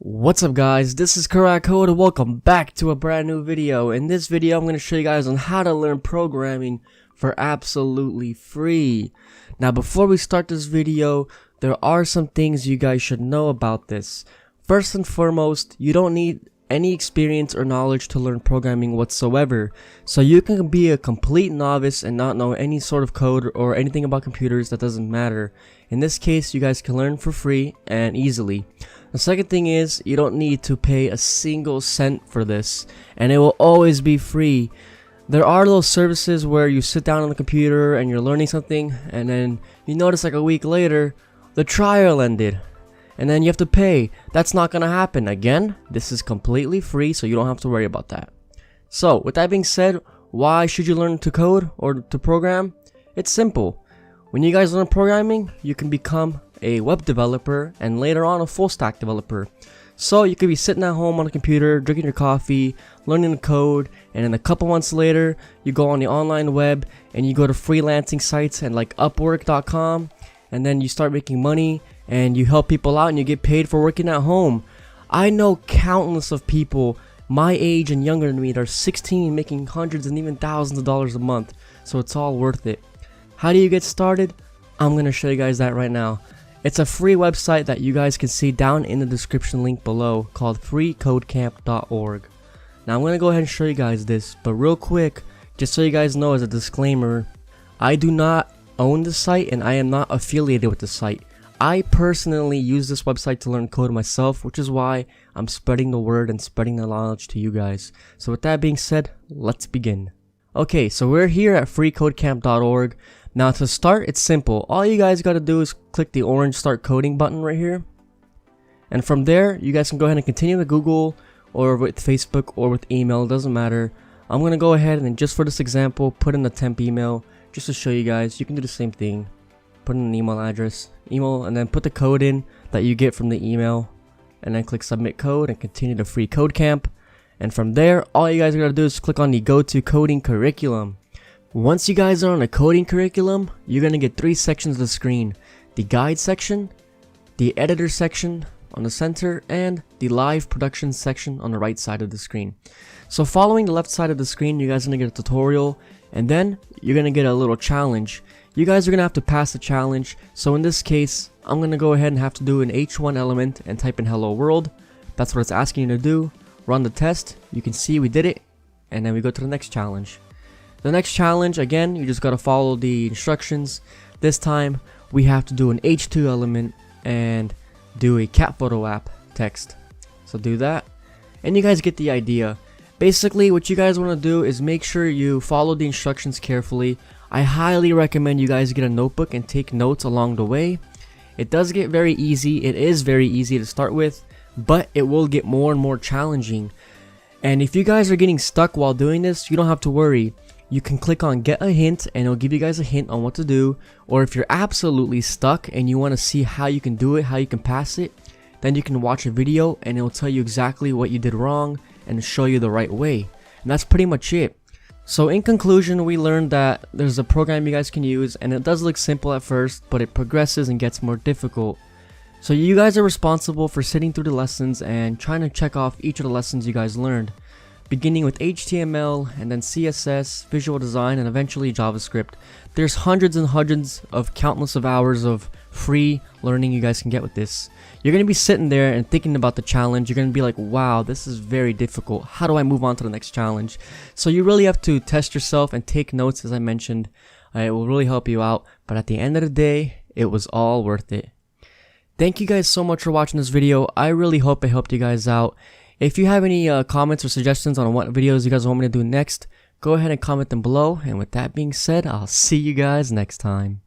What's up guys, this is Code and welcome back to a brand new video. In this video I'm going to show you guys on how to learn programming for absolutely free. Now before we start this video, there are some things you guys should know about this. First and foremost, you don't need any experience or knowledge to learn programming whatsoever. So you can be a complete novice and not know any sort of code or anything about computers. That doesn't matter. In this case, you guys can learn for free and easily. The second thing is, you don't need to pay a single cent for this, and it will always be free. There are those services where you sit down on the computer and you're learning something, and then you notice like a week later, the trial ended, and then you have to pay. That's not gonna happen again. This is completely free, so you don't have to worry about that. So, with that being said, why should you learn to code or to program? It's simple. When you guys learn programming, you can become a web developer and later on a full stack developer. So you could be sitting at home on a computer, drinking your coffee, learning the code, and then a couple months later, you go on the online web and you go to freelancing sites and like Upwork.com, and then you start making money and you help people out and you get paid for working at home. I know countless of people my age and younger than me that are 16 making hundreds and even thousands of dollars a month, so it's all worth it. How do you get started? I'm going to show you guys that right now. It's a free website that you guys can see down in the description link below called freecodecamp.org. Now I'm going to go ahead and show you guys this, but real quick, just so you guys know as a disclaimer, I do not own the site and I am not affiliated with the site. I personally use this website to learn code myself, which is why I'm spreading the word and spreading the knowledge to you guys. So with that being said, let's begin. Okay, so we're here at freecodecamp.org. Now to start, it's simple. All you guys gotta do is click the orange start coding button right here. And from there, you guys can go ahead and continue with Google or with Facebook or with email, it doesn't matter. I'm gonna go ahead and just for this example, put in the temp email just to show you guys. You can do the same thing. Put in an email address, and then put the code in that you get from the email. And then click submit code and continue to free code camp. And from there, all you guys gotta do is click on the go to coding curriculum. Once you guys are on a coding curriculum, you're going to get 3 sections of the screen. The guide section, the editor section on the center, and the live production section on the right side of the screen. So following the left side of the screen, you guys are going to get a tutorial, and then you're going to get a little challenge. You guys are going to have to pass the challenge. So in this case, I'm going to go ahead and have to do an H1 element and type in hello world. That's what it's asking you to do. Run the test. You can see we did it, and then we go to the next challenge. The next challenge, again, you just gotta follow the instructions. This time, we have to do an H2 element and do a cat photo app text. So do that, and you guys get the idea. Basically, what you guys want to do is make sure you follow the instructions carefully. I highly recommend you guys get a notebook and take notes along the way. It does get very easy. It is very easy to start with, but it will get more and more challenging. And if you guys are getting stuck while doing this, you don't have to worry. You can click on get a hint and it'll give you guys a hint on what to do. Or if you're absolutely stuck and you want to see how you can do it, how you can pass it, then you can watch a video and it'll tell you exactly what you did wrong and show you the right way. And that's pretty much it. So in conclusion, we learned that there's a program you guys can use, and it does look simple at first, but it progresses and gets more difficult. So you guys are responsible for sitting through the lessons and trying to check off each of the lessons you guys learned, beginning with HTML and then CSS, visual design, and eventually JavaScript. There's hundreds and hundreds of countless of hours of free learning you guys can get with this. You're going to be sitting there and thinking about the challenge. You're going to be like, wow, this is very difficult. How do I move on to the next challenge? So you really have to test yourself and take notes, as I mentioned. It will really help you out. But at the end of the day, it was all worth it. Thank you guys so much for watching this video. I really hope I helped you guys out. If you have any comments or suggestions on what videos you guys want me to do next, go ahead and comment them below. And with that being said, I'll see you guys next time.